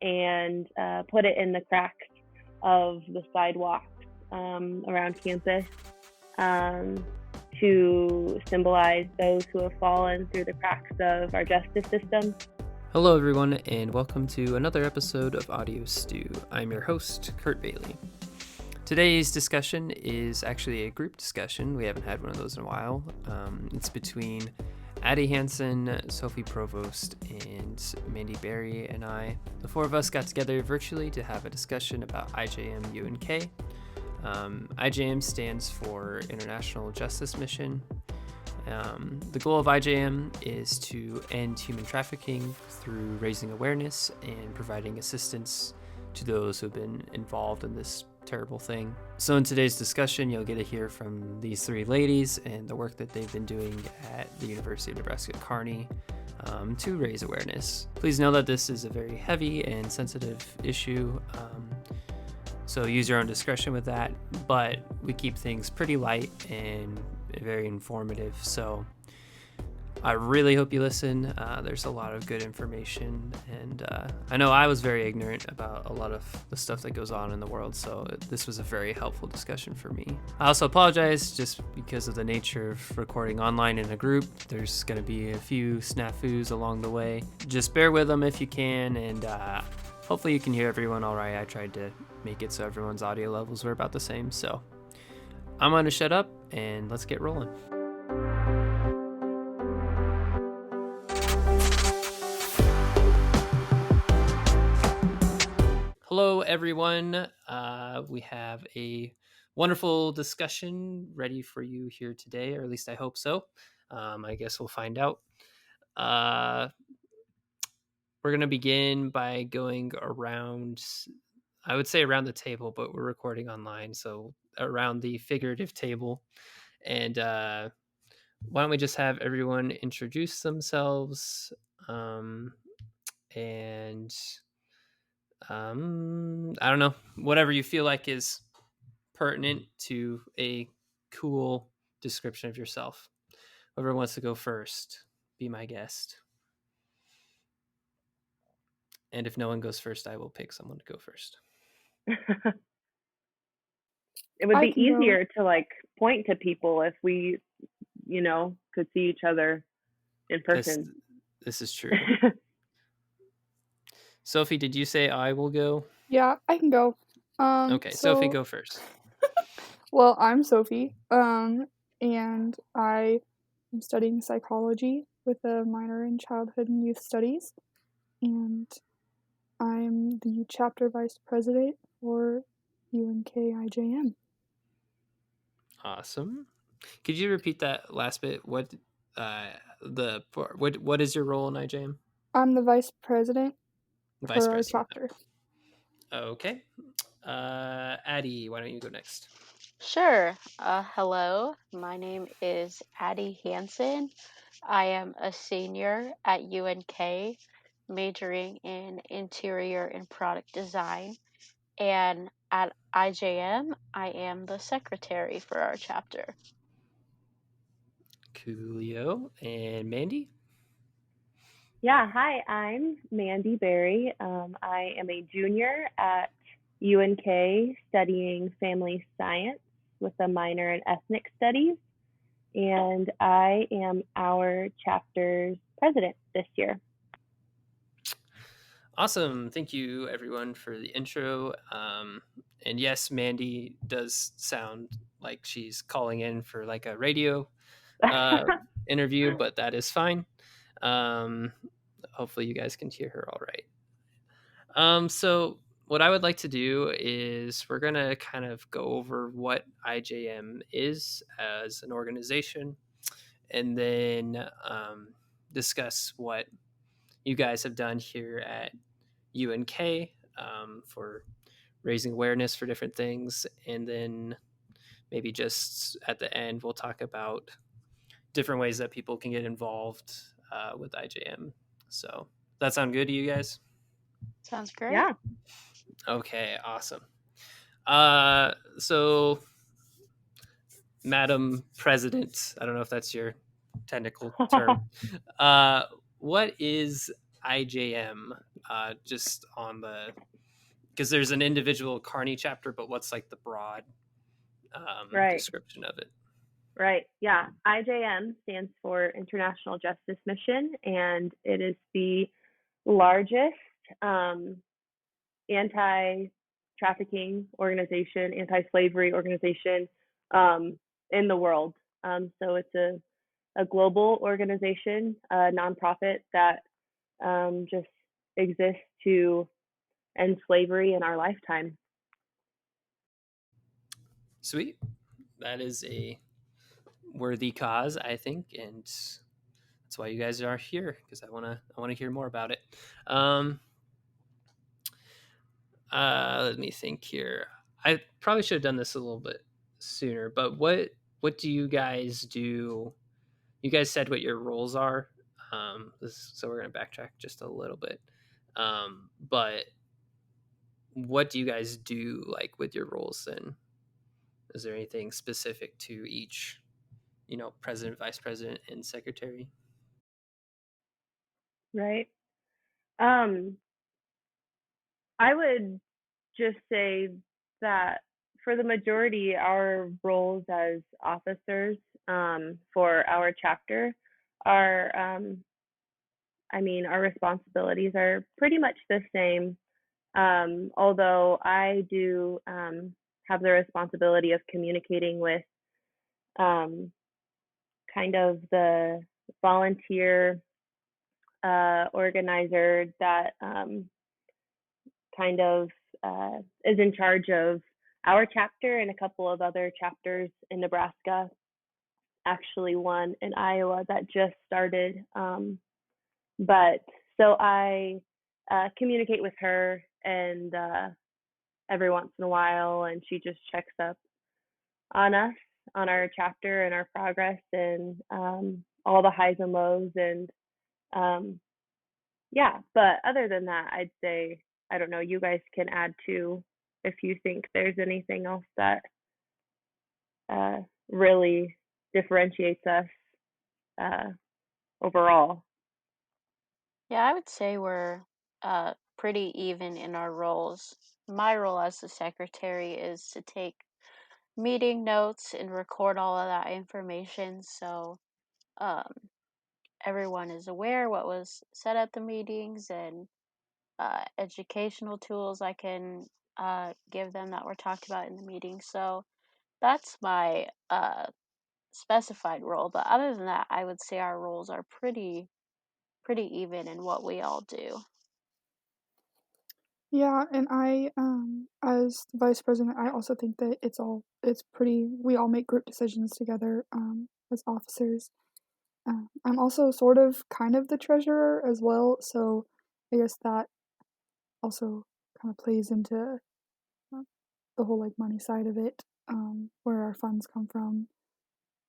and put it in the cracks of the sidewalks around campus to symbolize those who have fallen through the cracks of our justice system. Hello everyone, and welcome to another episode of Audio Stew. I'm your host, Kurt Bailey. Today's discussion is actually a group discussion. We haven't had one of those in a while. It's between Addie Hansen, Sophie Provost, and Mandy Berry and I. The four of us got together virtually to have a discussion about IJM UNK. IJM stands for International Justice Mission. The goal of IJM is to end human trafficking through raising awareness and providing assistance to those who have been involved in this terrible thing. So in today's discussion, you'll get to hear from these three ladies and the work that they've been doing at the University of Nebraska-Kearney to raise awareness. Please know that this is a very heavy and sensitive issue, so use your own discretion with that, but we keep things pretty light and very informative, so I really hope you listen. There's a lot of good information, and I know I was very ignorant about a lot of the stuff that goes on in the world, so this was a very helpful discussion for me. I also apologize just because of the nature of recording online in a group. There's going to be a few snafus along the way. Just bear with them if you can, and hopefully you can hear everyone all right. I tried to make it so everyone's audio levels were about the same, so I'm going to shut up and let's get rolling. Hello, everyone. We have a wonderful discussion ready for you here today, or at least I hope so. I guess we'll find out. We're going to begin by going around, I would say around the table, but we're recording online, so around the figurative table. And why don't we just have everyone introduce themselves and I don't know, whatever you feel like is pertinent to a cool description of yourself. Whoever wants to go first, be my guest. And if no one goes first, I will pick someone to go first. It would be easier to point to people if we, could see each other in person. This is true. Sophie, did you say I will go? Yeah, I can go. Okay, Sophie, go first. Well, I'm Sophie, and I am studying psychology with a minor in childhood and youth studies, and I'm the chapter vice president for UNK IJM. Awesome. Could you repeat that last bit? What is your role in IJM? I'm the vice president for our chapter. Okay. Addie, why don't you go next? Sure. Hello, my name is Addie Hansen. I am a senior at UNK, majoring in interior and product design. And at IJM, I am the secretary for our chapter. Coolio. And Mandy? Yeah, hi, I'm Mandy Berry. I am a junior at UNK studying family science with a minor in ethnic studies, and I am our chapter's president this year. Awesome. Thank you, everyone, for the intro. And yes, Mandy does sound like she's calling in for like a radio interview, but that is fine. Hopefully you guys can hear her all right. So what I would like to do is we're going to kind of go over what IJM is as an organization, and then discuss what you guys have done here at UNK for raising awareness for different things. And then maybe just at the end, we'll talk about different ways that people can get involved with IJM. So that sound good to you guys? Sounds great. Yeah. Okay, awesome. So Madam President, I don't know if that's your technical term. What is IJM, just on because there's an individual Kearney chapter, but what's like the broad Right. description of it? Right. Yeah. IJM stands for International Justice Mission, and it is the largest anti-trafficking organization, anti-slavery organization in the world. So it's a global organization, a nonprofit that just exists to end slavery in our lifetime. Sweet. That is a worthy cause, I think, and that's why you guys are here, because I wanna hear more about it. Let me think here. I probably should have done this a little bit sooner, but what do you guys do? You guys said what your roles are. So we're gonna backtrack just a little bit. But what do you guys do like with your roles then? Is there anything specific to each, president, vice president, and secretary? Right. I would just say that for the majority, our roles as officers for our chapter are, our responsibilities are pretty much the same. Although I do have the responsibility of communicating with um, kind of the volunteer organizer that kind of is in charge of our chapter and a couple of other chapters in Nebraska, actually one in Iowa that just started. But so I communicate with her and every once in a while, and she just checks up on us, on our chapter and our progress, and all the highs and lows. And yeah, but other than that, I'd say, I don't know, you guys can add to if you think there's anything else that really differentiates us uh, overall. Yeah, I would say we're pretty even in our roles. My role as the secretary is to take meeting notes and record all of that information so um, everyone is aware what was said at the meetings and educational tools I can give them that were talked about in the meeting. So that's my specified role. But other than that, I would say our roles are pretty even in what we all do. Yeah, and I, as vice president, I also think that we all make group decisions together, as officers. I'm also sort of kind of the treasurer as well, so I guess that also kind of plays into uh, the whole like money side of it, where our funds come from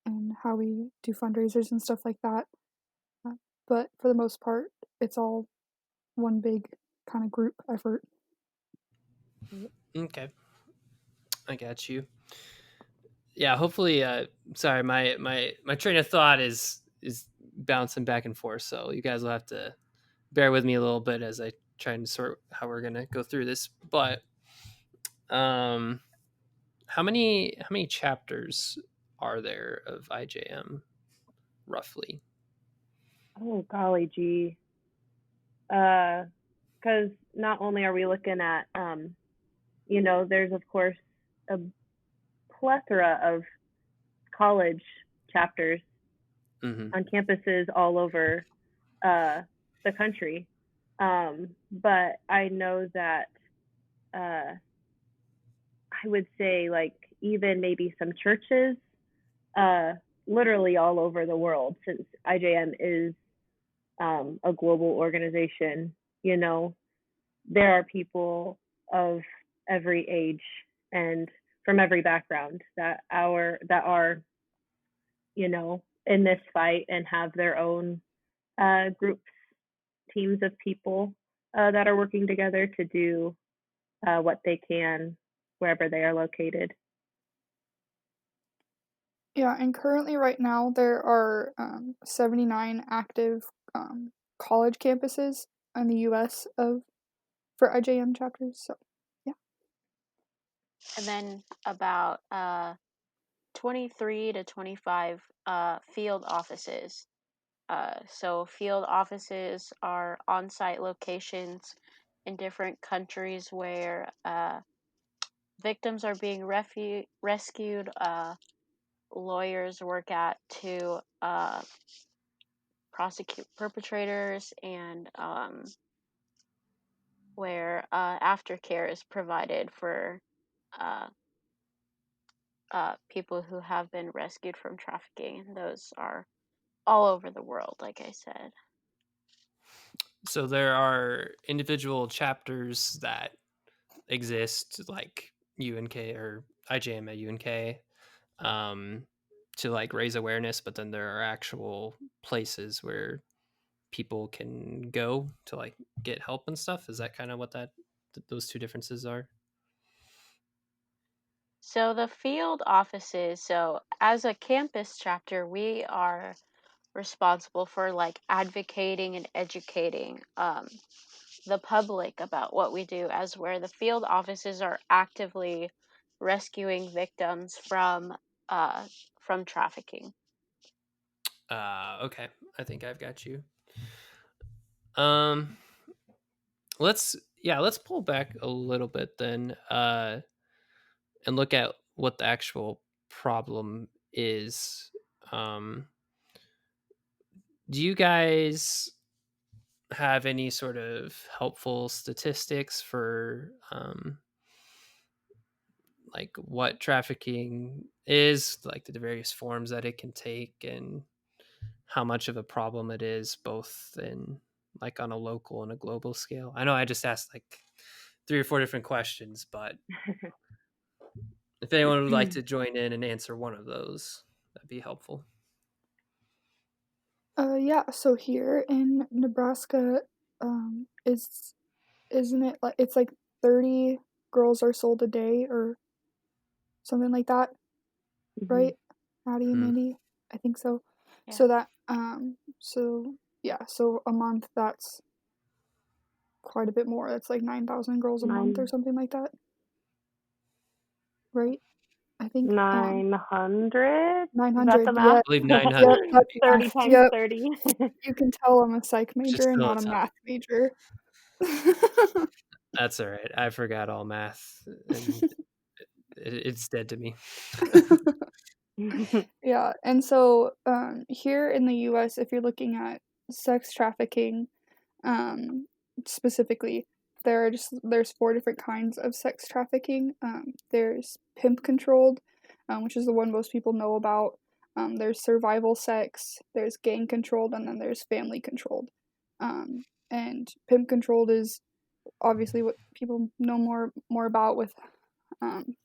and how we do fundraisers and stuff like that. Uh, but for the most part, it's all one big kind of group effort. Okay, I got you. Yeah, hopefully. Sorry, my train of thought is bouncing back and forth, so you guys will have to bear with me a little bit as I try and sort how we're gonna go through this. But um, how many chapters are there of IJM roughly? Oh, golly gee. Because not only are we looking at, there's of course a plethora of college chapters Mm-hmm. on campuses all over the country. But I know that uh, I would say, like, even maybe some churches, uh, literally all over the world, since IJM is a global organization. You know, there are people of every age and from every background that are in this fight and have their own groups, teams of people that are working together to do what they can wherever they are located. Yeah, and currently right now there are 79 active college campuses in the U.S. for IJM chapters. So, yeah. And then about 23 to 25 field offices. So field offices are on-site locations in different countries where victims are being rescued. Lawyers work at to prosecute perpetrators, and where aftercare is provided for uh, people who have been rescued from trafficking. And those are all over the world, like I said. So there are individual chapters that exist, like UNK or IJM at UNK, to like raise awareness, but then there are actual places where people can go to like get help and stuff. Is that kind of what those two differences are? So the field offices, so as a campus chapter, we are responsible for like advocating and educating the public about what we do, as where the field offices are actively rescuing victims from trafficking. Okay, I think I've got you. Um, let's pull back a little bit then, and look at what the actual problem is. Um, do you guys have any sort of helpful statistics for like what trafficking is, like the various forms that it can take, and how much of a problem it is, both in like on a local and a global scale? I know I just asked like 3 or 4 different questions, but if anyone would like to join in and answer one of those, that'd be helpful. Yeah, so here in Nebraska, isn't it like it's like 30 girls are sold a day or something like that, Mm-hmm. right? Addie and Hmm. Mandy, I think so. Yeah. So yeah, so a month that's quite a bit more. That's like 9,000 girls a month or something like that, right? I think 900. Is that 900. the math? Yeah, I believe yep, 900. that's 30 math. times Yep, 30. you can tell I'm a psych Which is major and still a not a ton. math major. That's all right. I forgot all math, and it's dead to me. Yeah, and so here in the U.S., if you're looking at sex trafficking, um, specifically, there's 4 different kinds of sex trafficking. There's pimp controlled, which is the one most people know about. There's survival sex, there's gang controlled, and then there's family controlled. And pimp controlled is obviously what people know more about with um,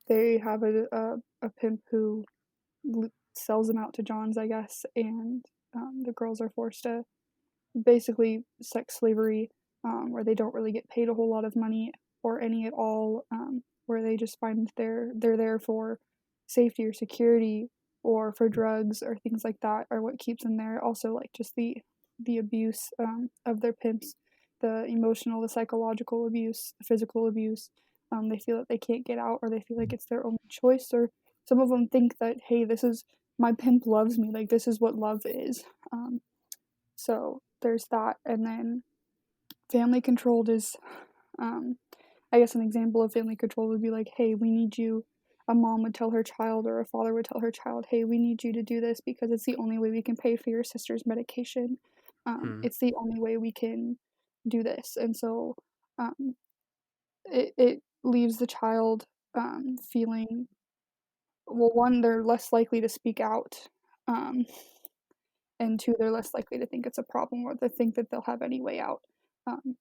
they have a pimp who sells them out to Johns, I guess, and the girls are forced to basically sex slavery, where they don't really get paid a whole lot of money or any at all, where they just find they're there for safety or security or for drugs or things like that are what keeps them there. Also, like just the abuse of their pimps, the emotional, the psychological abuse, the physical abuse. They feel that they can't get out, or they feel like it's their only choice, or some of them think that, hey, this is my pimp loves me, like this is what love is. So there's that, and then family controlled is, I guess an example of family control would be like, hey, we need you. A mom would tell her child, or a father would tell her child, hey, we need you to do this because it's the only way we can pay for your sister's medication. It's the only way we can do this, and so um, it leaves the child feeling, well, one, they're less likely to speak out. Um, and 2, they're less likely to think it's a problem or to think that they'll have any way out. Um,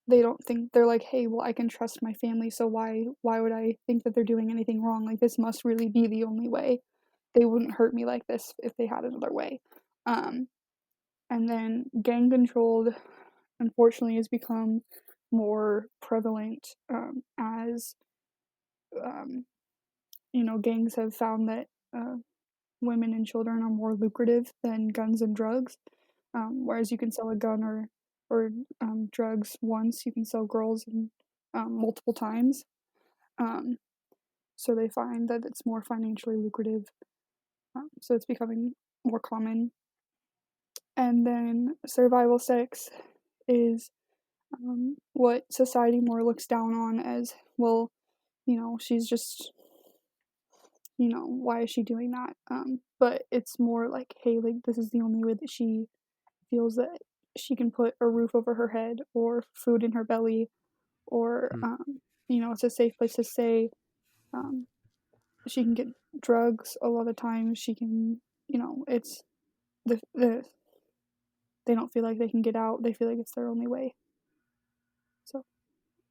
they don't think, they're like, hey, well, I can trust my family, so why would I think that they're doing anything wrong? Like, this must really be the only way. They wouldn't hurt me like this if they had another way. Um, and then gang controlled, unfortunately, has become more prevalent as um, gangs have found that women and children are more lucrative than guns and drugs. Whereas you can sell a gun or drugs once, you can sell girls multiple times. So they find that it's more financially lucrative. So it's becoming more common. And then survival sex is what society more looks down on as, well, she's just, why is she doing that? But it's more like, hey, like, this is the only way that she feels that she can put a roof over her head or food in her belly, or, Mm. It's a safe place to stay. Um, she can get drugs a lot of times. She can, it's they don't feel like they can get out. They feel like it's their only way. So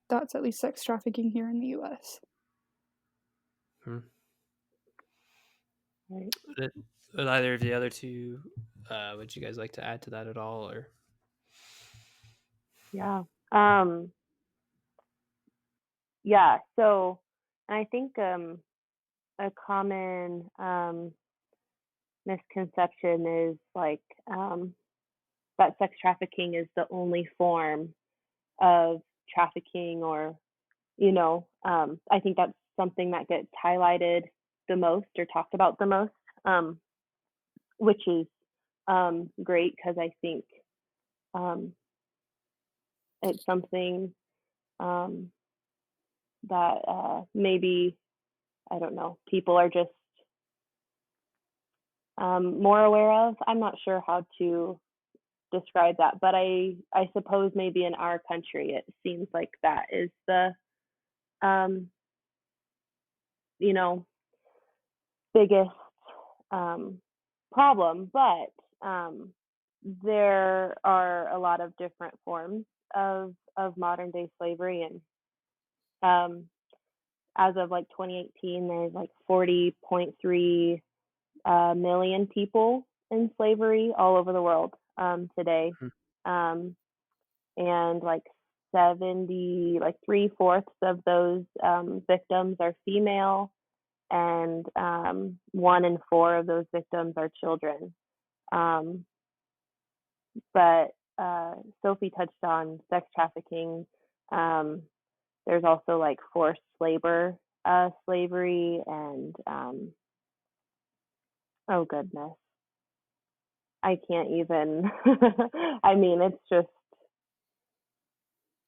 that's at least sex trafficking here in the U.S. Hmm. Right. Would either of the other two, would you guys like to add to that at all, or? Yeah. Yeah. So, and I think a common misconception is like that sex trafficking is the only form of trafficking, or I think that's something that gets highlighted the most or talked about the most, which is great, because I think um, it's something um, that maybe, I don't know, people are just more aware of. I'm not sure how to describe that, but I suppose maybe in our country it seems like that is the um, you know biggest problem. But there are a lot of different forms of modern day slavery, and um, as of like 2018, there's like 40.3 million people in slavery all over the world today, Hmm. um, and like 70, like 3/4 of those victims are female, and 1 in 4 of those victims are children. Um, but Sophie touched on sex trafficking. Um, there's also like forced labor, slavery, and oh goodness, I can't even. I mean, it's just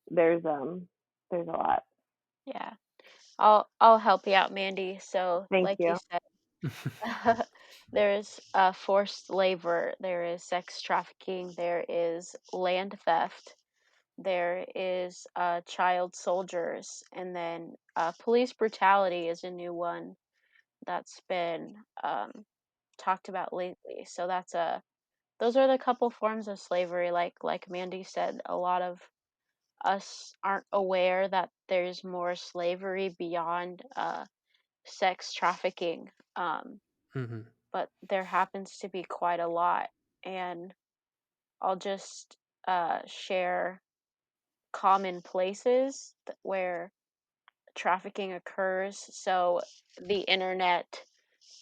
there's a lot. Yeah. I'll help you out, Mandy. So, Thank like you you. said, there's forced labor, there is sex trafficking, there is land theft, there is child soldiers, and then police brutality is a new one that's been talked about lately. So those are the couple forms of slavery. Like Mandy said, a lot of us aren't aware that there's more slavery beyond sex trafficking. Hmm. But there happens to be quite a lot. And I'll just share common places where trafficking occurs. So the internet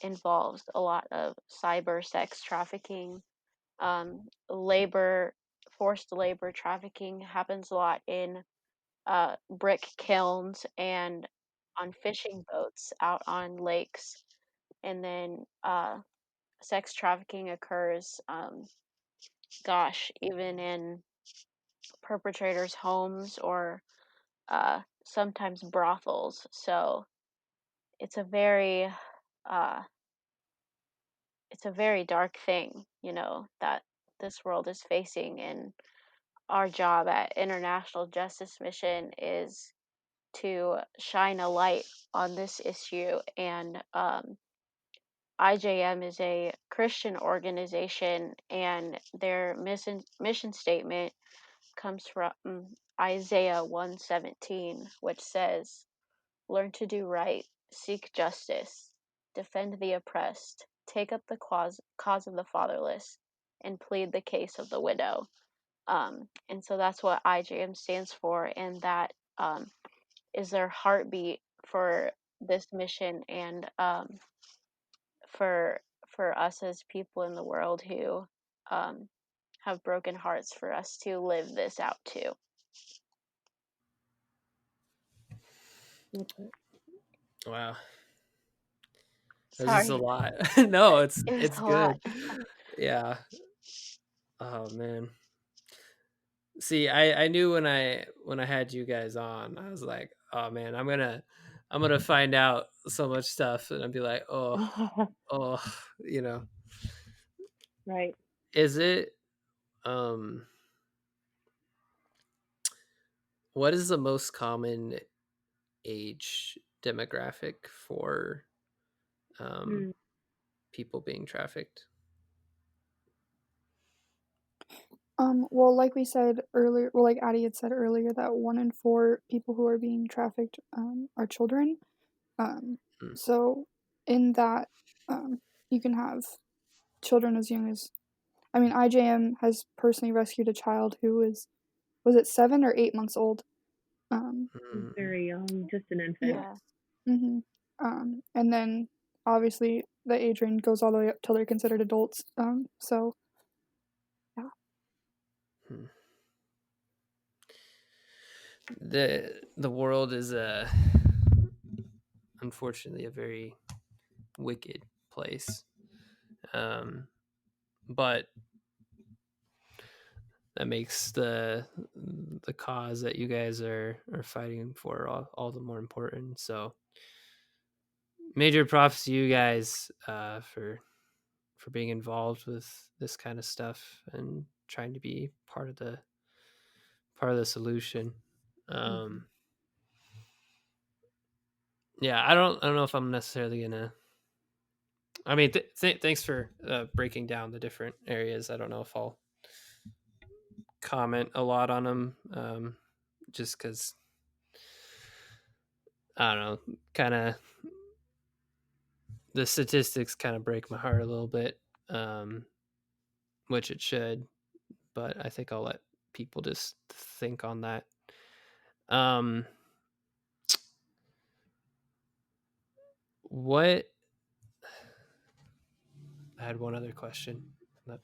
involves a lot of cyber sex trafficking. Labor, forced labor trafficking happens a lot in brick kilns and on fishing boats out on lakes. And then sex trafficking occurs, even in perpetrators' homes or sometimes brothels. So it's a very uh, it's a very dark thing, that this world is facing. And our job at International Justice Mission is to shine a light on this issue. And IJM is a Christian organization, and their mission statement comes from Isaiah 1:17, which says, "Learn to do right, seek justice, defend the oppressed, take up the cause of the fatherless, and plead the case of the widow." And so that's what IJM stands for, and that is their heartbeat for this mission, and for us as people in the world who um, have broken hearts for us to live this out too. Wow. This is a Sorry, lot. No, it's it was it's a lot. good. Yeah. Oh man. See, I knew when I had you guys on, I was like, oh man, I'm gonna find out so much stuff, and I'd be like, oh, you know, Right. is it um what is the most common age demographic for um Mm. people being trafficked? Well, like we said earlier, well, like Addie had said earlier, that 1 in 4 people who are being trafficked are children. Um, Mm, so in that, um, you can have children as young as, I mean, IJM has personally rescued a child who was it 7 or 8 months old? Um, mm, Very young, just an infant. yeah. Yeah. hmm and then obviously the age range goes all the way up till they're considered adults. So yeah. mm. The world is unfortunately a very wicked place. Um, but that makes the cause that you guys are fighting for all the more important. So major props to you guys for being involved with this kind of stuff and trying to be part of the solution. Mhm. Um, yeah, I don't know if I'm necessarily gonna. I mean, thanks for breaking down the different areas. I don't know if I'll comment a lot on them, just because I don't know, kind of the statistics kind of break my heart a little bit, um, which it should, but I think I'll let people just think on that. Um, what I had one other question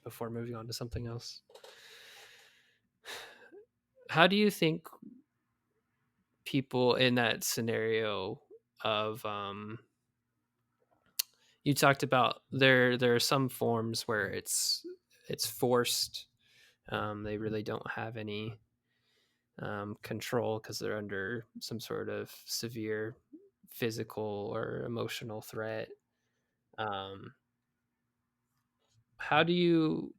before moving on to something else. How do you think people in that scenario of you talked about there are some forms where it's forced, they really don't have any control because they're under some sort of severe physical or emotional threat. um, how do you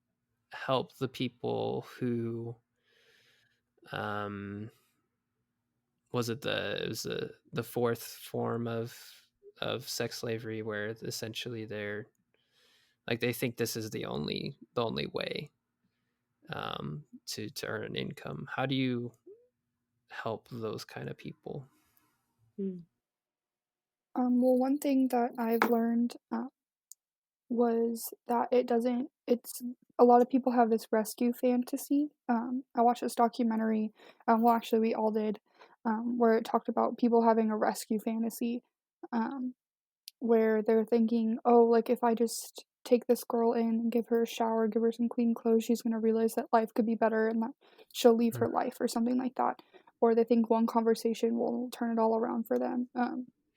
help the people who um, was it was the fourth form of sex slavery where essentially they're like they think this is the only way to earn an income. How do you help those kind of people? Mm. Well, one thing that I've learned was that it's a lot of people have this rescue fantasy. I watched this documentary, well, actually, we all did, where it talked about people having a rescue fantasy, um, where they're thinking, oh, like if I just take this girl in and give her a shower, give her some clean clothes, she's going to realize that life could be better and that she'll leave Mm, her life or something like that. Or they think one conversation will turn it all around for them.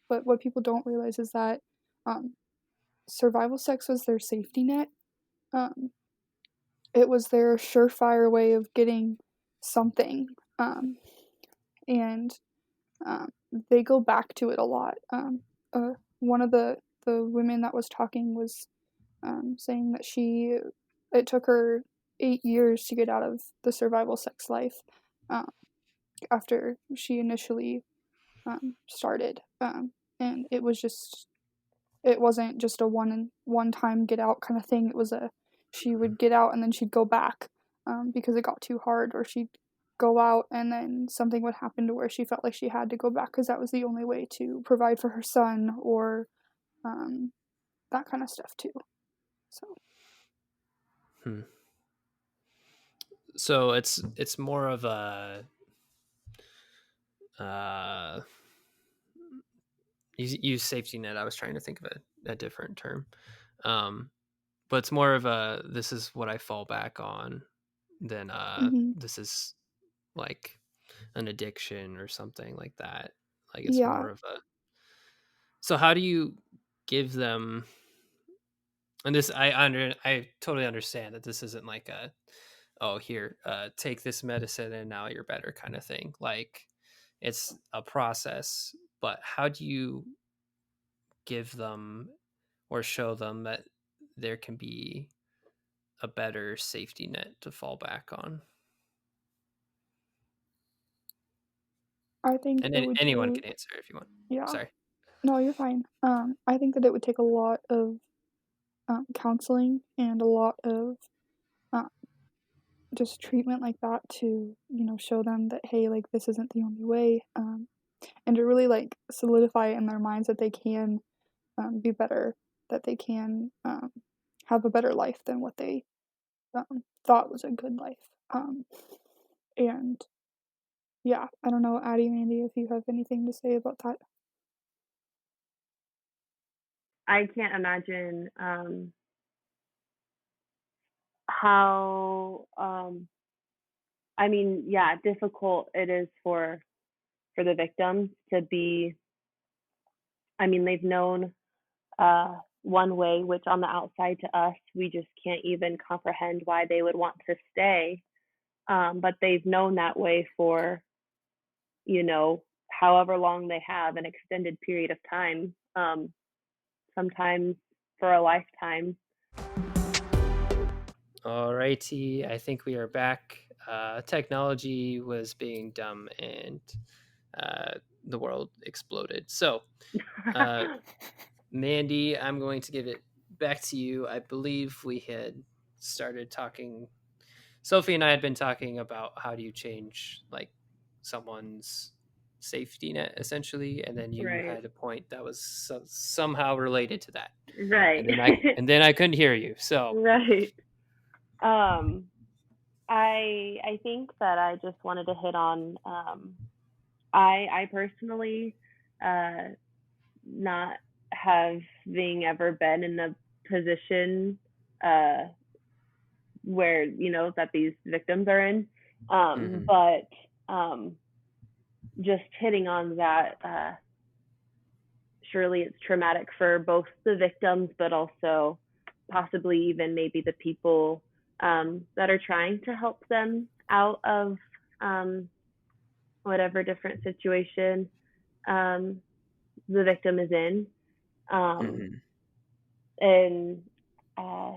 But what people don't realize is that um, survival sex was their safety net. Um, it was their surefire way of getting something. Um, and um, they go back to it a lot. One of the women that was talking was saying that it took her 8 years to get out of the survival sex life um, after she initially started, and it wasn't just a one time get out kind of thing. It was a she would get out and then she'd go back because it got too hard, or she'd go out and then something would happen to where she felt like she had to go back because that was the only way to provide for her son or um, that kind of stuff too. So hmm. So it's more of a uh, use safety net. I was trying to think of a different term, but it's more of a this is what I fall back on than Mm-hmm. this is like an addiction or something like that. Like it's Yeah. more of a. So how do you give them? And this I totally understand that this isn't like a, oh, here, take this medicine and now you're better kind of thing. Like it's a process, but how do you give them or show them that there can be a better safety net to fall back on? I think And it then would anyone take, can answer if you want. yeah. Sorry. No, you're fine. I think that it would take a lot of counseling and a lot of uh, just treatment like that to, show them that, hey, like this isn't the only way, and to really like solidify in their minds that they can be better, that they can have a better life than what they thought was a good life. And yeah, I don't know, Addie, Mandy, if you have anything to say about that. I can't imagine how I mean, yeah, difficult it is for the victims to be. I mean, they've known one way, which on the outside to us, we just can't even comprehend why they would want to stay. But they've known that way for, however long they have, an extended period of time, sometimes for a lifetime. Alrighty, I think we are back. Technology was being dumb and the world exploded. So, uh, Mandy, I'm going to give it back to you. I believe we had started talking. Sophie and I had been talking about how do you change like someone's safety net, essentially, and then you Right. had a point that was somehow related to that, Right. and then I couldn't hear you. So, Right. Um, I think that I just wanted to hit on I personally uh not having ever been in a position uh where that these victims are in, mhm. but just hitting on that, surely it's traumatic for both the victims but also possibly even maybe the people that are trying to help them out of um, whatever different situation um, the victim is in. Um, Mhm. and uh,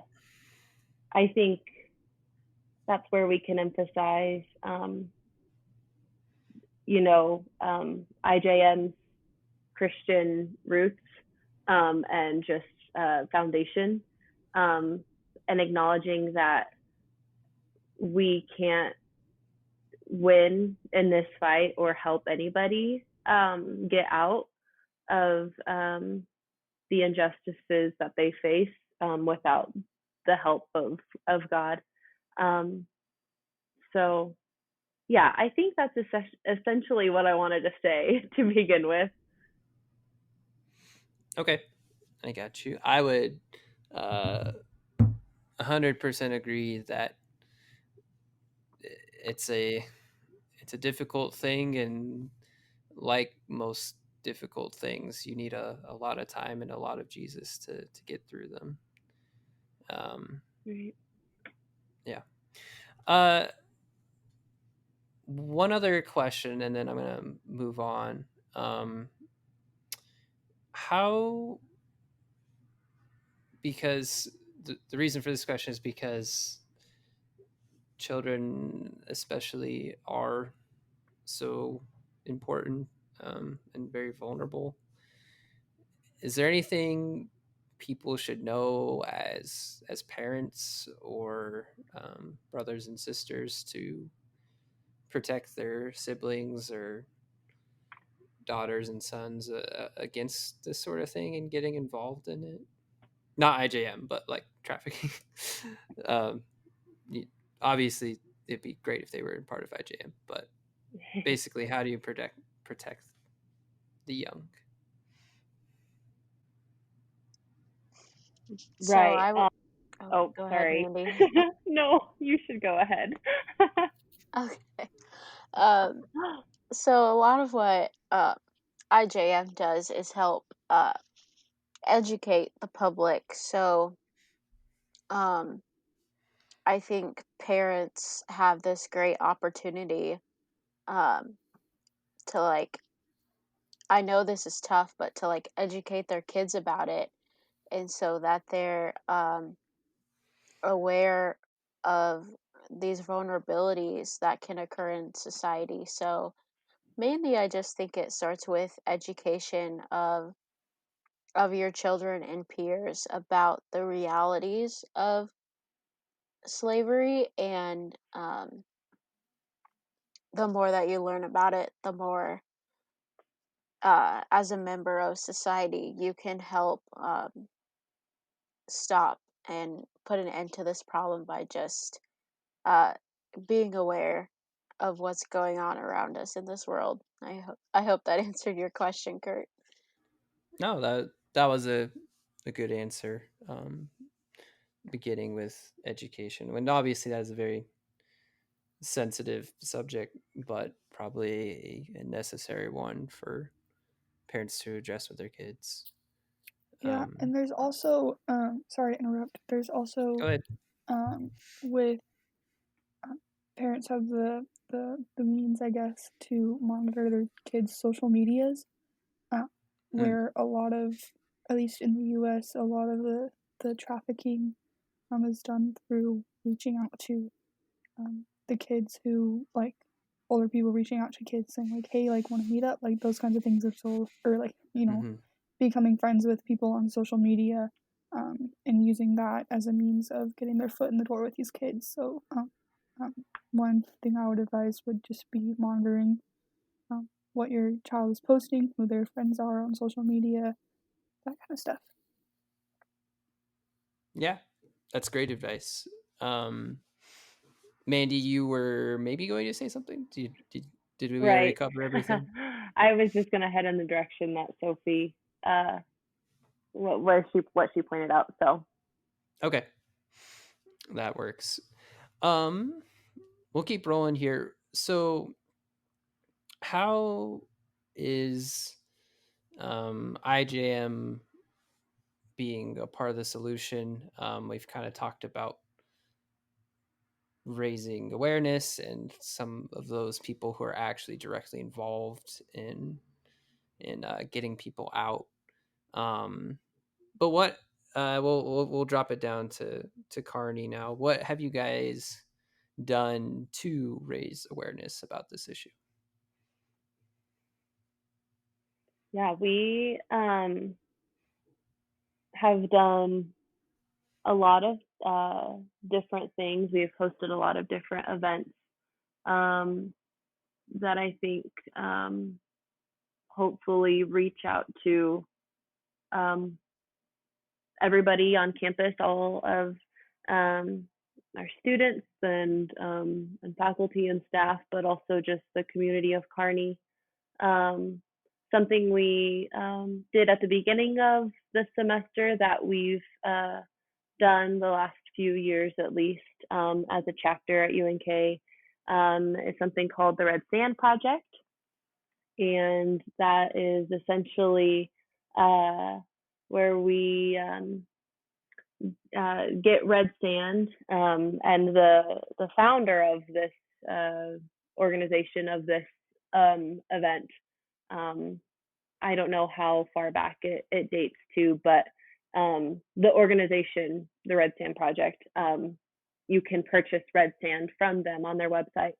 I think that's where we can emphasize, IJM's Christian roots, and just foundation, um, and acknowledging that we can't win in this fight or help anybody get out of the injustices that they face without the help of God. Um, so, yeah, I think that's essentially what I wanted to say to begin with. Okay, I got you. I would 100% agree that it's a it's a difficult thing, and like most difficult things, you need a lot of time and a lot of Jesus to get through them. Um, Right. yeah. One other question, and then I'm gonna move on. Um, how because the reason for this question is because children especially are so important, and very vulnerable. Is there anything people should know as parents or brothers and sisters to protect their siblings or daughters and sons against this sort of thing and getting involved in it? Not IJM, but like trafficking. um, Obviously, it'd be great if they were part of IJM, but basically, how do you protect the young? So Right. I would Oh, Go ahead, sorry. Mandy. No, you should go ahead. Okay. Um, so a lot of what IJM does is help educate the public. So um, I think parents have this great opportunity um, to like, I know this is tough, but to like educate their kids about it, and so that they're aware of these vulnerabilities that can occur in society. So mainly, I just think it starts with education of your children and peers about the realities of slavery, and the more that you learn about it, the more as a member of society you can help stop and put an end to this problem by just uh, being aware of what's going on around us in this world. I hope that answered your question, Kurt. No, that was a good answer. Beginning with education, when obviously that is a very sensitive subject, but probably a necessary one for parents to address with their kids. Yeah, and there's also sorry to interrupt. There's Go also ahead. with parents have the means, I guess, to monitor their kids' social medias, uh, Mm. where a lot of, at least in the U.S., a lot of the trafficking is done through reaching out to the kids who like older people reaching out to kids saying like, hey, like want to meet up, like those kinds of things are so, or like Mm-hmm. becoming friends with people on social media, and using that as a means of getting their foot in the door with these kids. So um, one thing I would advise would just be monitoring what your child is posting, who their friends are on social media, that kind of stuff. Yeah, that's great advice. Um, Mandy, you were maybe going to say something. Did we already Right. cover everything? I was just gonna head in the direction that Sophie, what she pointed out. So Okay, that works. Um, we'll keep rolling here. So, how is IJM being a part of the solution? We've kind of talked about raising awareness and some of those people who are actually directly involved in getting people out. But what we'll drop it down to Kearney now. What have you guys done to raise awareness about this issue? yeah, we have done a lot of different things. We've hosted a lot of different events um, that I think hopefully reach out to um, everybody on campus, all of our students and faculty and staff, but also just the community of Kearney. Um, Something we did at the beginning of the semester that we've done the last few years at least as a chapter at UNK is something called the Red Sand Project. And that is essentially where we get red sand. And the founder of this organization of this event, um, I don't know how far back it dates to, but the organization, the Red Sand Project, you can purchase red sand from them on their website.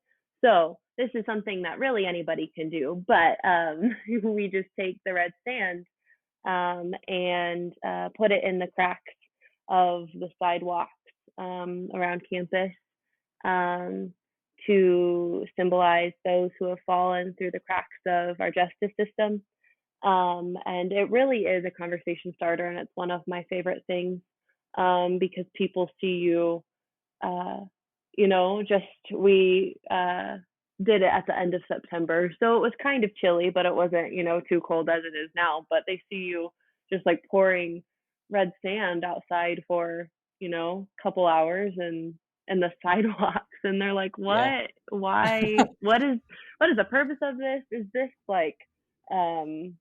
So this is something that really anybody can do, but we just take the red sand and put it in the cracks of the sidewalks around campus um, to symbolize those who have fallen through the cracks of our justice system. And it really is a conversation starter, and it's one of my favorite things because people see you, uh, just we did it at the end of September. So it was kind of chilly, but it wasn't, too cold as it is now. But they see you just like pouring red sand outside for, couple hours and the sidewalks, and they're like, Yeah. why, what is the purpose of this? Is this like, is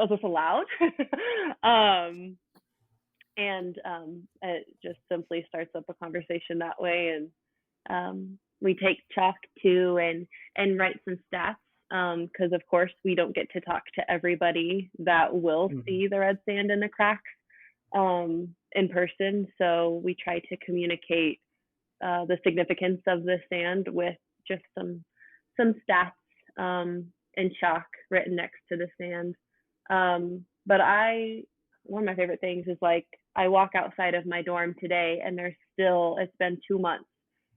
this allowed? And it just simply starts up a conversation that way. And we take chalk too, and write some stats, because of course we don't get to talk to everybody that will see the red sand in the cracks in person. So we try to communicate the significance of the sand with just some stats in chalk written next to the sand. But one of my favorite things is, like, I walk outside of my dorm today, and it's been 2 months,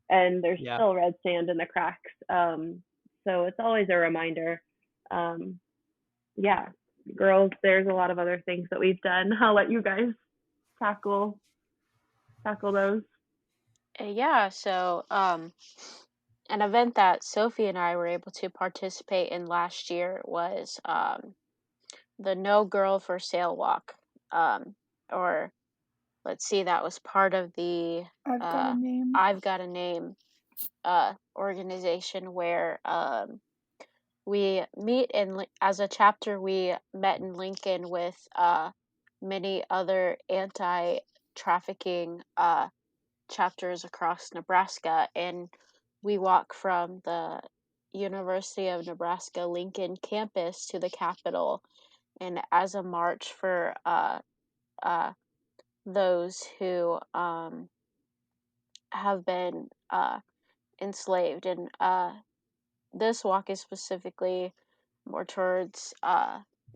and there's still red sand in the cracks. So it's always a reminder. Yeah, girls, there's a lot of other things that we've done. I'll let you guys tackle those. Yeah, so an event that Sophie and I were able to participate in last year was the No Girl for Sale walk. Or let's see, that was part of the I've got a name. I've Got a Name organization, where we meet as a chapter. We met in Lincoln with many other anti-trafficking chapters across Nebraska, and we walk from the University of Nebraska-Lincoln campus to the Capitol, and as a march for uh, those who have been enslaved. And this walk is specifically more towards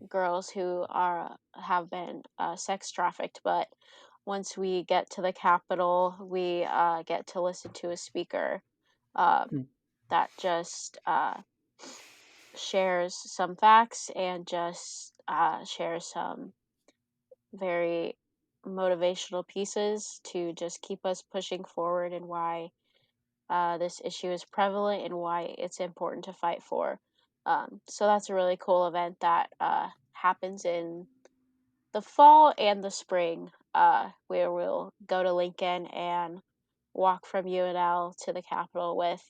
girls who have been sex trafficked. But once we get to the Capitol, we get to listen to a speaker that just shares some facts and just shares some very motivational pieces to just keep us pushing forward, and why this issue is prevalent and why it's important to fight for. So that's a really cool event that happens in the fall and the spring, where we'll go to Lincoln and walk from UNL to the Capitol with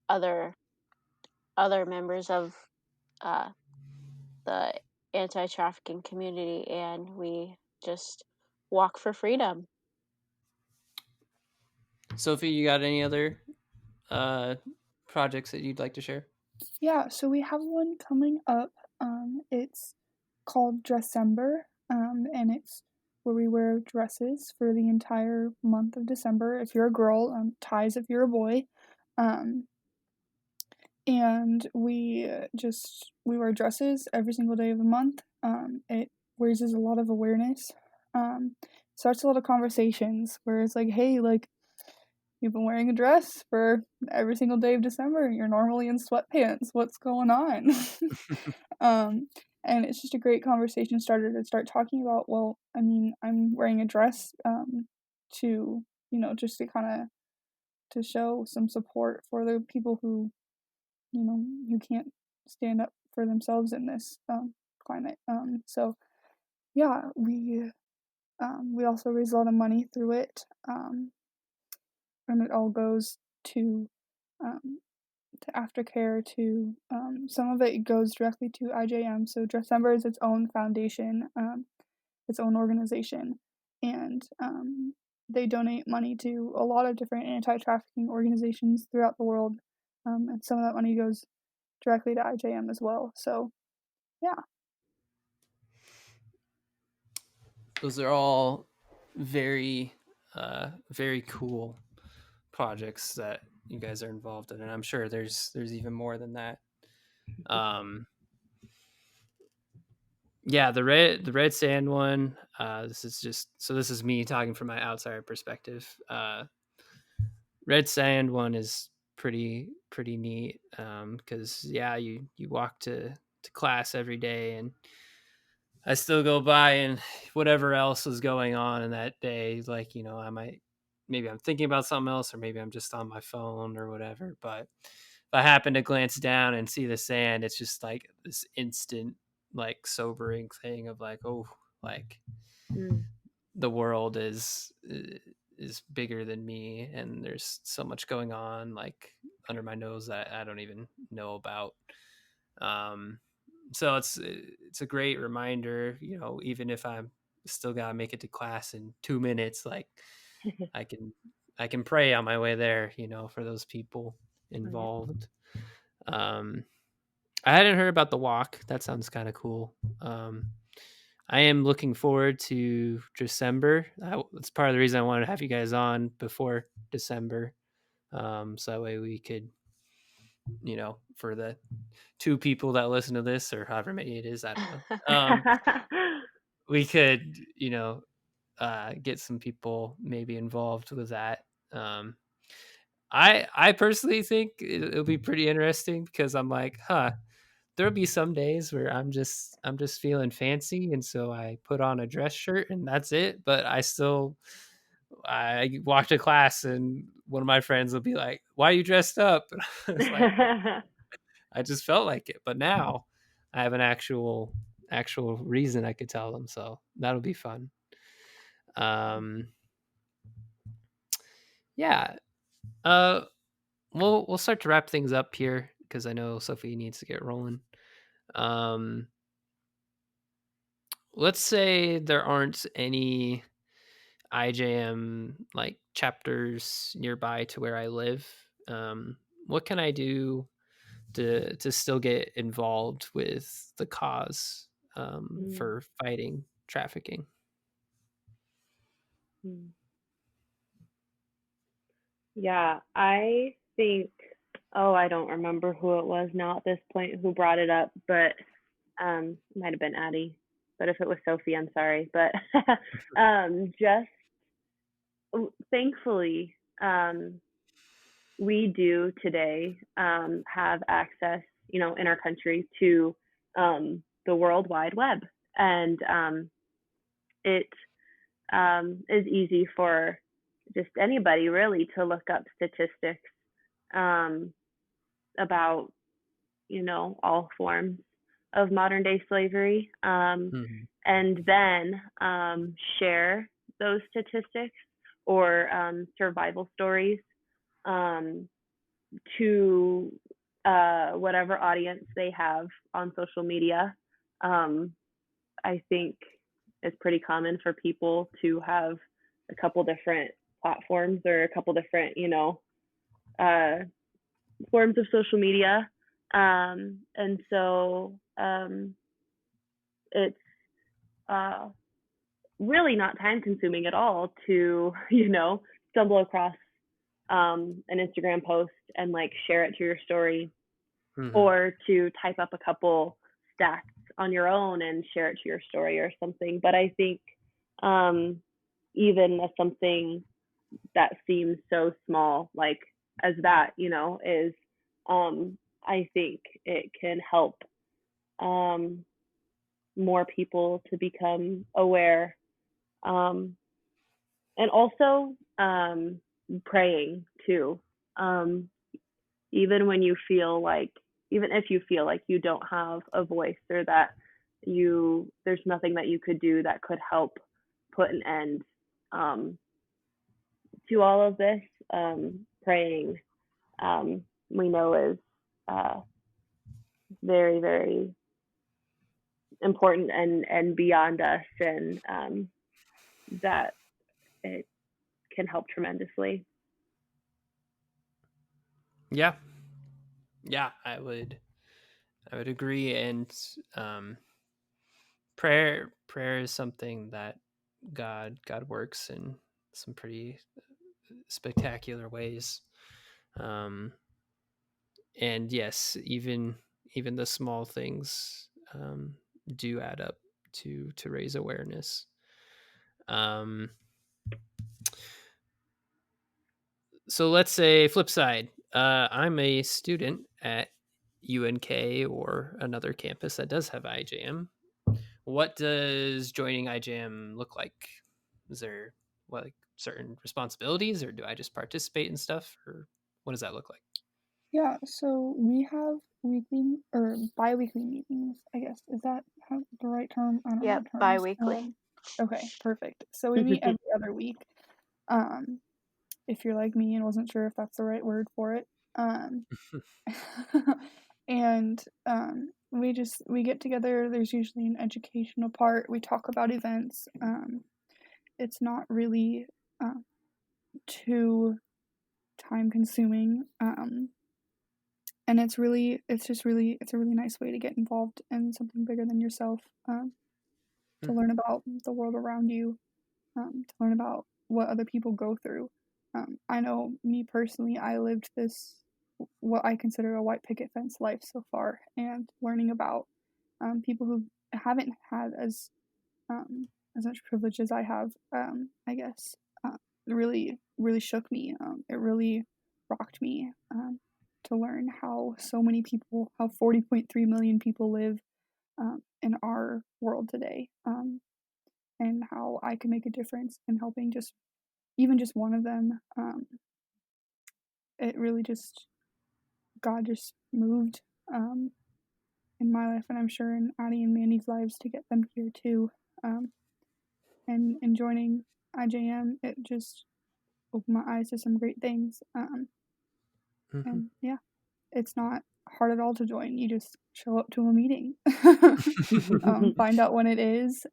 other members of the anti-trafficking community, and we just walk for freedom. Sophie, you got any other projects that you'd like to share? Yeah, so we have one coming up. It's called Dressember, and it's where we wear dresses for the entire month of December. If you're a girl, ties if you're a boy. And we wear dresses every single day of the month. It raises a lot of awareness. Starts a lot of conversations where it's like, hey, like, you've been wearing a dress for every single day of December. You're normally in sweatpants. What's going on? And it's just a great conversation starter to start talking about, well, I mean, I'm wearing a dress to, just to kind of to show some support for the people who, who can't stand up for themselves in this climate. So yeah, we also raise a lot of money through it. And it all goes to aftercare, to some of it goes directly to IJM. So Dressember is its own foundation, its own organization, and they donate money to a lot of different anti-trafficking organizations throughout the world, and some of that money goes directly to IJM as well. So yeah, those are all very very cool projects that you guys are involved in, and I'm sure there's even more than that. Yeah, the red sand one, this is me talking from my outsider perspective. Red sand one is pretty neat, because you walk to class every day, and I still go by, and whatever else is going on in that day, like, maybe I'm thinking about something else, or maybe I'm just on my phone or whatever. But if I happen to glance down and see the sand, it's just like this instant, like, sobering thing of like, oh, like, the world is bigger than me, and there's so much going on like under my nose that I don't even know about. Um, so it's a great reminder, even if I'm still gotta make it to class in 2 minutes, like I can I can pray on my way there, for those people involved. I hadn't heard about the walk. That sounds kind of cool. I am looking forward to December. That's part of the reason I wanted to have you guys on before December. So that way we could, for the 2 people that listen to this, or however many it is, I don't know. We could, get some people maybe involved with that. I personally think it'll be pretty interesting because I'm like, there'll be some days where I'm just feeling fancy, and so I put on a dress shirt and that's it. But I walk to class and one of my friends will be like, "Why are you dressed up?" And I was like, I just felt like it. But now I have an actual reason I could tell them, so that'll be fun. Yeah. We'll start to wrap things up here because I know Sophie needs to get rolling. Let's say there aren't any IJM like chapters nearby to where I live. What can I do to still get involved with the cause for fighting trafficking? Yeah, I think, I don't remember who it was now at this point who brought it up, but it might have been Addie. But if it was Sophie, I'm sorry. But just thankfully, we do today have access, in our country to the World Wide Web. And it is easy for just anybody really to look up statistics about, all forms of modern day slavery, and then share those statistics or survival stories to whatever audience they have on social media. I think it's pretty common for people to have a couple different platforms or a couple different, forms of social media. And so it's really not time consuming at all to, stumble across an Instagram post and like share it to your story, or to type up a couple stats on your own and share it to your story or something. But I think even as something that seems so small, like as that, is I think it can help more people to become aware, and also praying too. Even when you feel like, even if you feel like you don't have a voice, or that there's nothing that you could do that could help put an end to all of this, praying, we know is very, very important and beyond us, and that it can help tremendously. Yeah, I would agree. And prayer is something that God works in some pretty spectacular ways. And yes, even the small things do add up to raise awareness. So let's say flip side, I'm a student at UNK or another campus that does have IJM. What does joining IJM look like? Is there like certain responsibilities, or do I just participate in stuff, or what does that look like? Yeah, so we have weekly or bi-weekly meetings, I guess. Is that the right term? I don't know Yep, terms. bi-weekly. Okay, perfect. So we meet every other week. Um, if you're like me and wasn't sure if that's the right word for it. And we get together. There's usually an educational part. We talk about events. It's not really too time consuming. And it's a really nice way to get involved in something bigger than yourself. To learn about the world around you, to learn about what other people go through. I know me personally, I lived this, what I consider a white picket fence life so far, and learning about people who haven't had as much privilege as I have, I guess, really, really shook me. It really rocked me to learn how so many people, how 40.3 million people live in our world today. And how I can make a difference in helping even just one of them. It really just, God just moved in my life, and I'm sure in Addie and Mandy's lives to get them here too. And in joining IJM, it just opened my eyes to some great things. And yeah, it's not hard at all to join. You just show up to a meeting, find out when it is.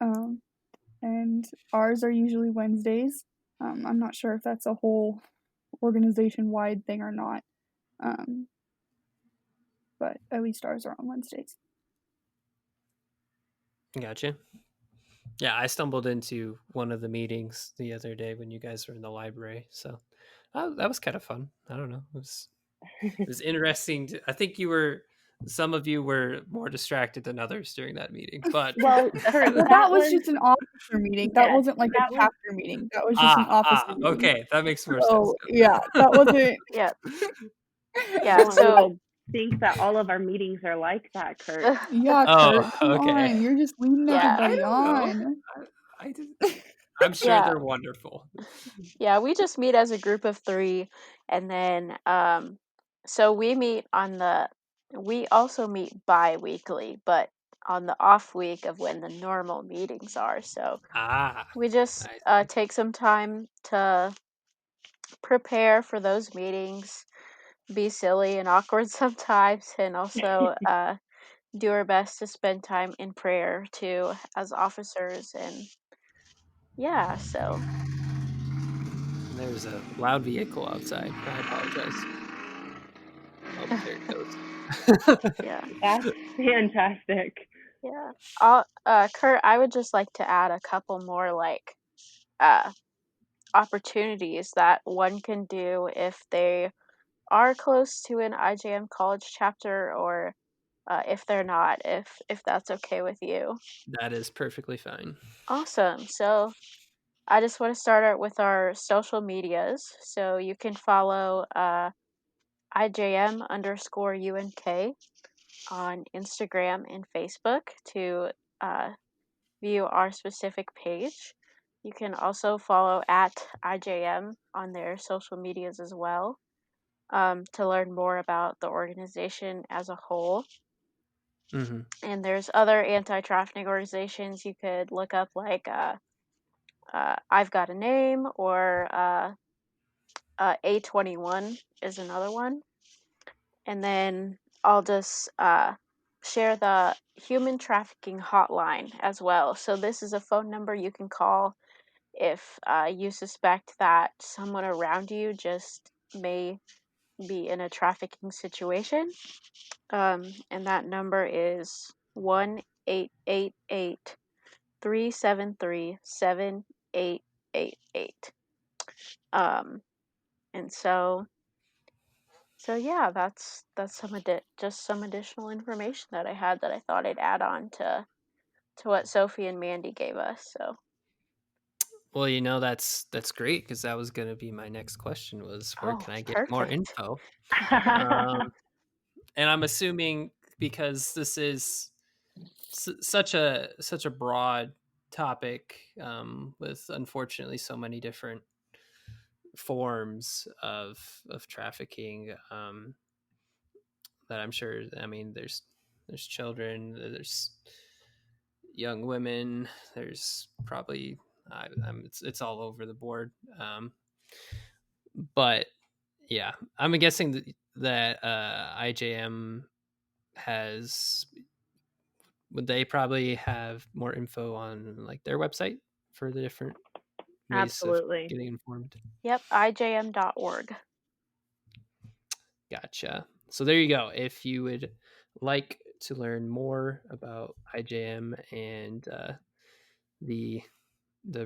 And ours are usually Wednesdays. I'm not sure if that's a whole organization-wide thing or not, but at least ours are on Wednesdays. Gotcha. Yeah, I stumbled into one of the meetings the other day when you guys were in the library, so that was kind of fun. I don't know, it was interesting. I think some of you were more distracted than others during that meeting, but Well, Kurt, Well, that was just an officer meeting. That yes, wasn't like a that was chapter meeting. That was just an officer meeting. okay, that makes more sense. So yeah, that wasn't. Yeah. I Yeah. don't want you So to think that all of our meetings are like that, Kurt. Yeah, Oh, Kurt, come okay. on. You're just leading yeah. I everybody don't know. on. I'm sure Yeah. they're wonderful. Yeah, we just meet as a group of 3, and then so we also meet bi-weekly, but on the off week of when the normal meetings are. So we just I see. take some time to prepare for those meetings, be silly and awkward sometimes, and also do our best to spend time in prayer too as officers. And yeah, so There's a loud vehicle outside. I apologize. Oh, there it goes. yeah. That's fantastic. Yeah. Kurt, I would just like to add a couple more uh opportunities that one can do if they are close to an IJM college chapter, or if they're not, if that's okay with you. That is perfectly fine. Awesome. So I just want to start out with our social medias. So you can follow IJM_UNK on Instagram and Facebook to uh, view our specific page. You can also follow at IJM on their social medias as well, to learn more about the organization as a whole. Mm-hmm. And there's other anti-trafficking organizations you could look up, like I've Got a Name, or A21 is another one. And then I'll just share the human trafficking hotline as well. So this is a phone number you can call if you suspect that someone around you just may be in a trafficking situation. And that number is 1-888-373-7888. And so yeah, that's just some additional information that I had that I thought I'd add on to what Sophie and Mandy gave us. So Well, that's great, because that was going to be my next question, was where can I get more perfect. info? And I'm assuming, because this is such a broad topic, with unfortunately so many different forms of trafficking, that I'm sure, I mean, there's children, there's young women. There's probably it's all over the board. But yeah, I'm guessing that IJM has, would they probably have more info on like their website for the different ways of Absolutely. getting informed? Yep, ijm.org. Gotcha. So there you go. If you would like to learn more about IJM and the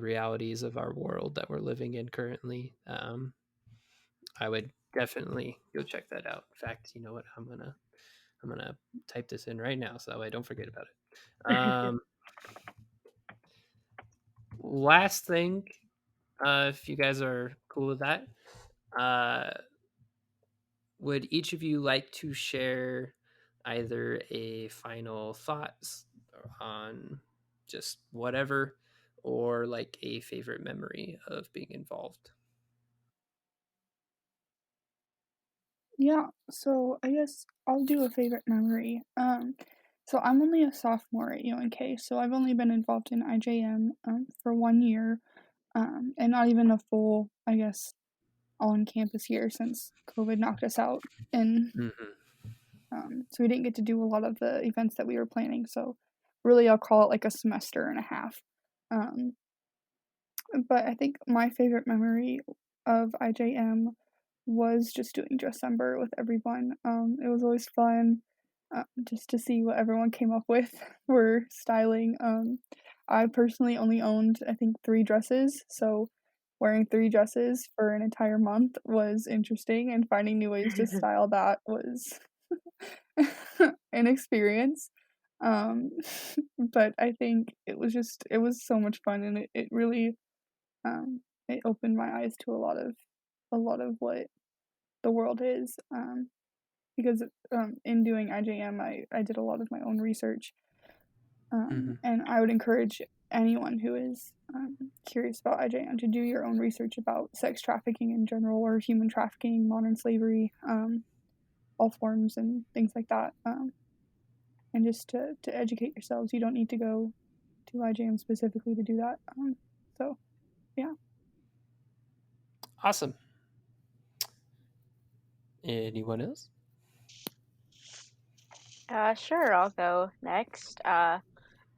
realities of our world that we're living in currently, I would definitely go check that out. In fact, you know what? I'm gonna type this in right now so that way I don't forget about it. Last thing, if you guys are cool with that, would each of you like to share either a final thoughts on just whatever, or like a favorite memory of being involved? Yeah, so I guess I'll do a favorite memory. So I'm only a sophomore at UNK, so I've only been involved in IJM for 1 year, and not even a full, I guess, on-campus year since COVID knocked us out, and Mm-hmm. so we didn't get to do a lot of the events that we were planning. So really, I'll call it like a semester and a half. Um, but I think my favorite memory of IJM was just doing December with everyone. It was always fun just to see what everyone came up with for styling. I personally only owned, I think, 3 dresses, so wearing 3 dresses for an entire month was interesting, and finding new ways to style that was an experience. Um, but I think it was so much fun, and it really it opened my eyes to a lot of what the world is. Because in doing IJM, I did a lot of my own research, Mm-hmm. and I would encourage anyone who is curious about IJM to do your own research about sex trafficking in general, or human trafficking, modern slavery, all forms and things like that, and just to educate yourselves. You don't need to go to IJM specifically to do that. So yeah. Awesome. Anyone else? Sure, I'll go next.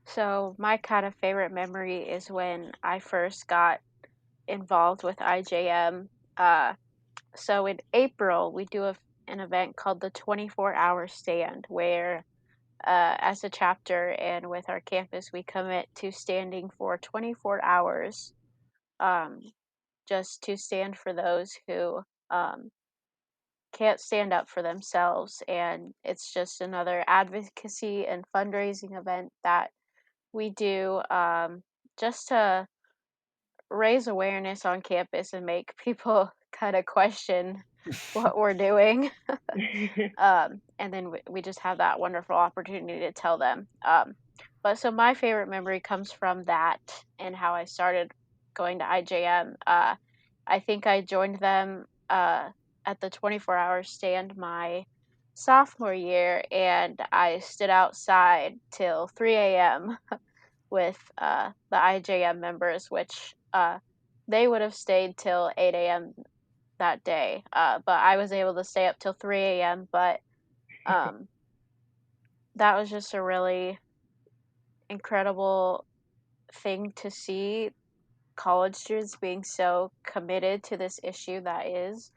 So my kind of favorite memory is when I first got involved with IJM. So in April, we do an event called the 24-hour stand, where as a chapter and with our campus, we commit to standing for 24 hours, um, just to stand for those who um, can't stand up for themselves. And it's just another advocacy and fundraising event that we do, just to raise awareness on campus and make people kind of question what we're doing. And then we just have that wonderful opportunity to tell them. But so my favorite memory comes from that and how I started going to IJM. I think I joined them at the 24-hour stand my sophomore year, and I stood outside till 3 a.m. with the IJM members, which they would have stayed till 8 a.m. that day. But I was able to stay up till 3 a.m. But um, that was just a really incredible thing to see, college students being so committed to this issue that is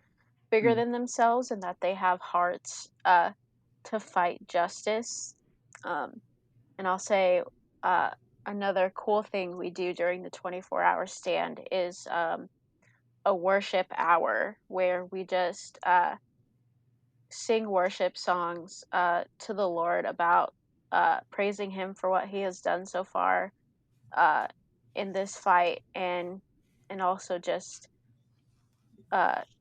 bigger Mm. than themselves, and that they have hearts to fight justice. Um, and I'll say uh, another cool thing we do during the 24-hour stand is a worship hour where we just sing worship songs to the Lord about praising Him for what He has done so far uh, in this fight, and also just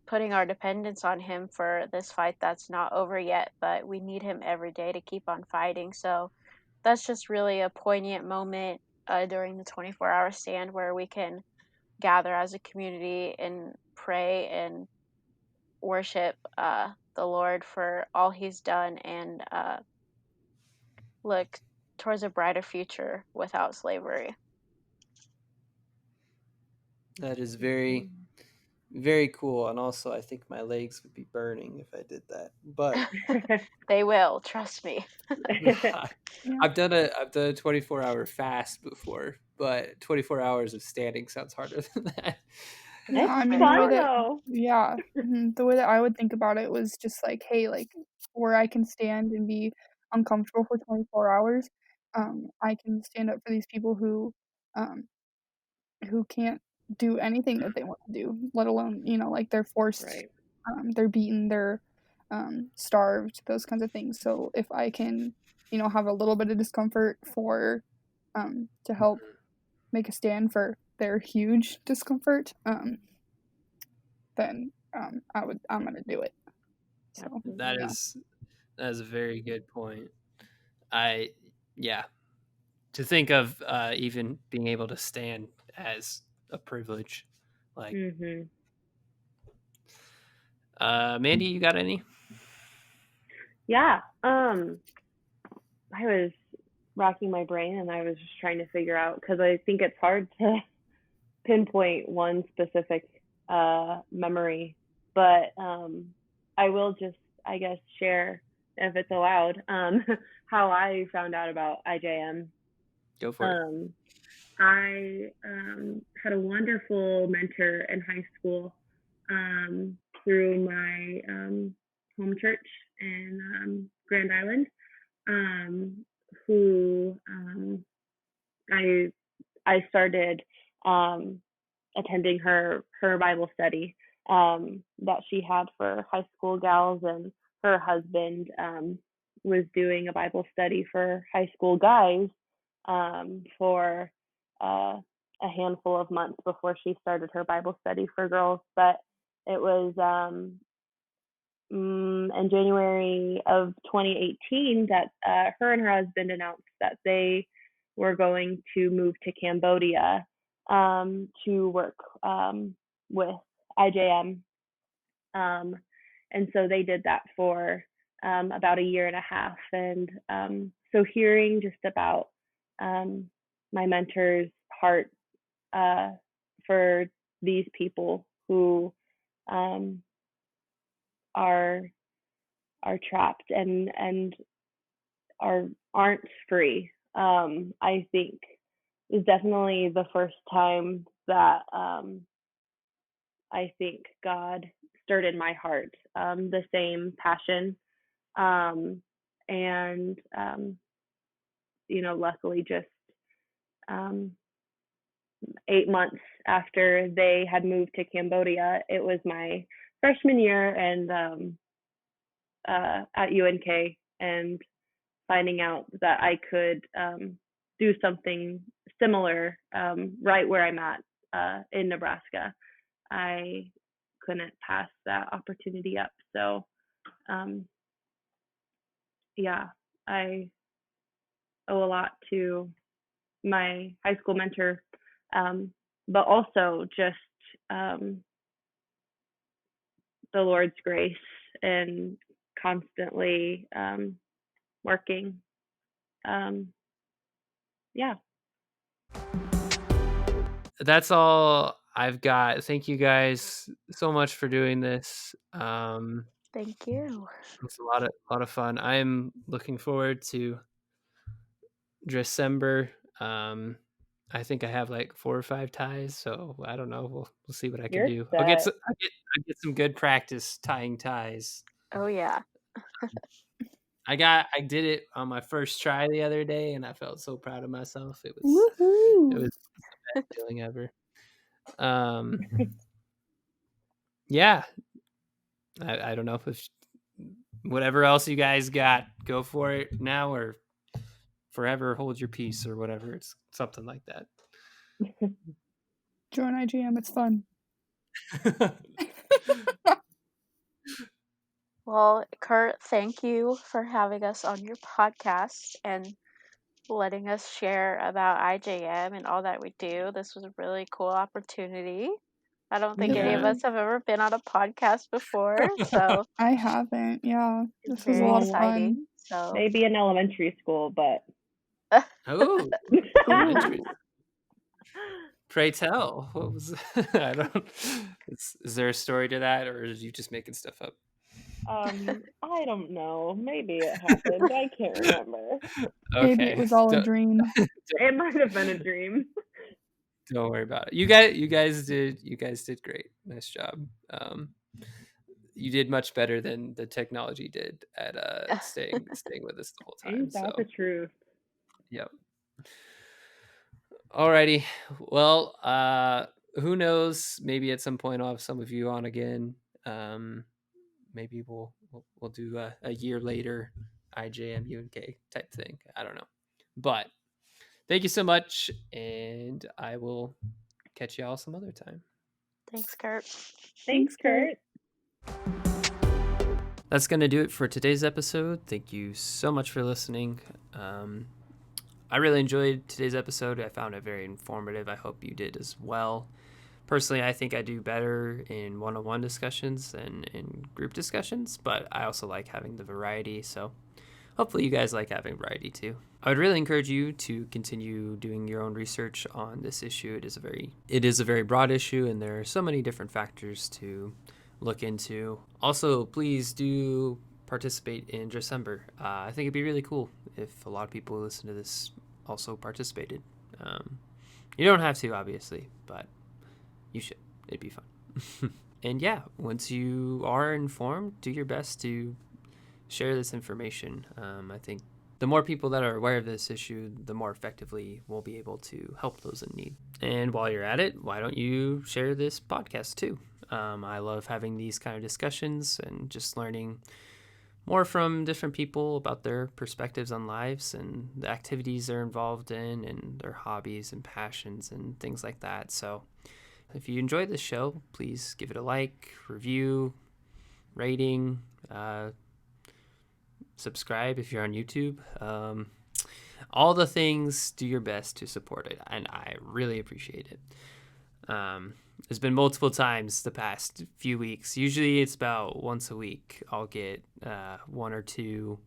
putting our dependence on Him for this fight that's not over yet, but we need Him every day to keep on fighting. So that's just really a poignant moment during the 24-hour stand where we can gather as a community and pray and worship the Lord for all He's done, and look towards a brighter future without slavery. That is very, very cool. And also, I think my legs would be burning if I did that. But They will, trust me. I've done a 24-hour fast before, but 24 hours of standing sounds harder than that. Yeah, I mean, fun though. the way that I would think about it was just like, hey, like where I can stand and be uncomfortable for 24 hours, I can stand up for these people um, who can't do anything that they want to do, let alone, like they're forced, Right. they're beaten, they're starved, those kinds of things. So if I can, have a little bit of discomfort to help make a stand for their huge discomfort, then I'm gonna do it. So That is a very good point. To think of even being able to stand as a privilege. Like, Mandy, you got any? Yeah. I was racking my brain and I was just trying to figure out, because I think it's hard to pinpoint one specific memory, but I will just, I guess, share, if it's allowed, how I found out about IJM. Go for it. I had a wonderful mentor in high school through my home church in Grand Island, who I started attending her Bible study that she had for high school gals, and her husband was doing a Bible study for high school guys for a handful of months before she started her Bible study for girls. But it was in January of 2018 that her and her husband announced that they were going to move to Cambodia to work with IJM. And so they did that for about a year and a half. And so hearing just about my mentor's heart for these people who are trapped and aren't free, I think is definitely the first time that I think God stirred in my heart the same passion, and luckily just 8 months after they had moved to Cambodia, it was my freshman year, and at UNK, and finding out that I could do something similar right where I'm at in Nebraska. I couldn't pass that opportunity up. So, yeah, I owe a lot to my high school mentor, but also just the Lord's grace and constantly working. Yeah. That's all I've got. Thank you guys so much for doing this. Thank you. It's a lot of fun. I'm looking forward to December. I think I have like 4 or 5 ties, so I don't know. We'll see what I can do. I'll get some good practice tying ties. Oh yeah. I did it on my first try the other day, and I felt so proud of myself. It was woohoo! the best feeling ever. Yeah, I don't know if whatever else you guys got, go for it now or forever hold your peace or whatever. It's something like that. Join IGM, it's fun. Well, Kurt, thank you for having us on your podcast and letting us share about IJM and all that we do. This was a really cool opportunity. I don't think any of us have ever been on a podcast before, so I haven't. Yeah, it's this was a very lot of exciting. fun. So maybe in elementary school, but Oh, Ooh. interesting. Pray tell. What was I don't is there a story to that, or is you just making stuff up? I don't know. Maybe it happened. I can't remember. Maybe it Okay. was all a Don't, dream. It might have been a dream. don't worry about it. You guys did great. Nice job. You did much better than the technology did at staying with us the whole time. Ain't that the So truth? yep. Alrighty. Well, who knows? Maybe at some point I'll have some of you on again. Maybe we'll do a year later IJM UNK type thing. I don't know. But thank you so much, and I will catch y'all some other time. Thanks, Kurt. Thanks, Kurt. That's going to do it for today's episode. Thank you so much for listening. I really enjoyed today's episode. I found it very informative. I hope you did as well. Personally, I think I do better in one-on-one discussions than in group discussions, but I also like having the variety, so hopefully you guys like having variety too. I would really encourage you to continue doing your own research on this issue. It is a very broad issue, and there are so many different factors to look into. Also, please do participate in December. I think it'd be really cool if a lot of people who listen to this also participated. You don't have to, obviously, but you should. It'd be fun. And yeah, once you are informed, do your best to share this information. I think the more people that are aware of this issue, the more effectively we'll be able to help those in need. And while you're at it, why don't you share this podcast too? I love having these kind of discussions and just learning more from different people about their perspectives on lives and the activities they're involved in and their hobbies and passions and things like that. So if you enjoyed this show, please give it a like, review, rating, subscribe if you're on YouTube. All the things, do your best to support it, and I really appreciate it. There's been multiple times the past few weeks. Usually it's about once a week. I'll get one or two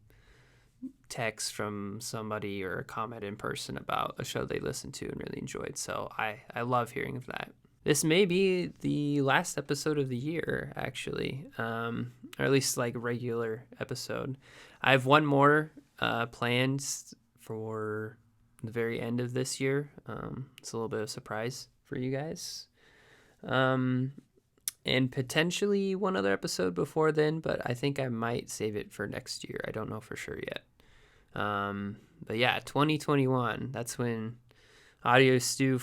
texts from somebody or a comment in person about a show they listened to and really enjoyed. So I love hearing of that. This may be the last episode of the year, actually, or at least like regular episode. I have one more planned for the very end of this year. It's a little bit of a surprise for you guys. And potentially one other episode before then, but I think I might save it for next year. I don't know for sure yet. But yeah, 2021, that's when Audio Stew,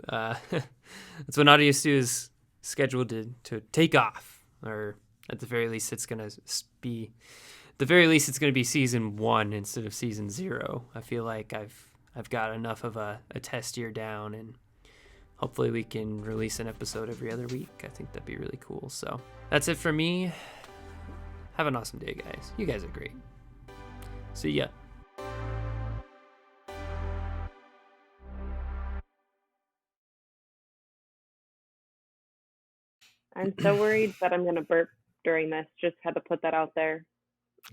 that's when Audio Stew is scheduled to take off, or at the very least, it's gonna be season 1 instead of season 0. I feel like I've got enough of a test year down, and hopefully we can release an episode every other week. I think that'd be really cool. So that's it for me. Have an awesome day, guys. You guys are great. See ya. I'm so worried that I'm gonna burp during this. Just had to put that out there.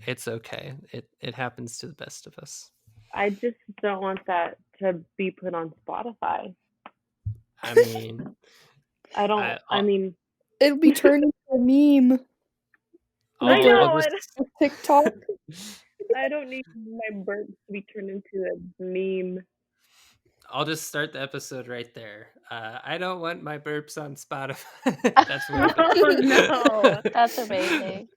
It's okay. It happens to the best of us. I just don't want that to be put on Spotify. I mean, I mean, It'll be turned into a meme. I know. TikTok. I don't need my burps to be turned into a meme. I'll just start the episode right there. I don't want my burps on Spotify. That's what Oh no. That's amazing.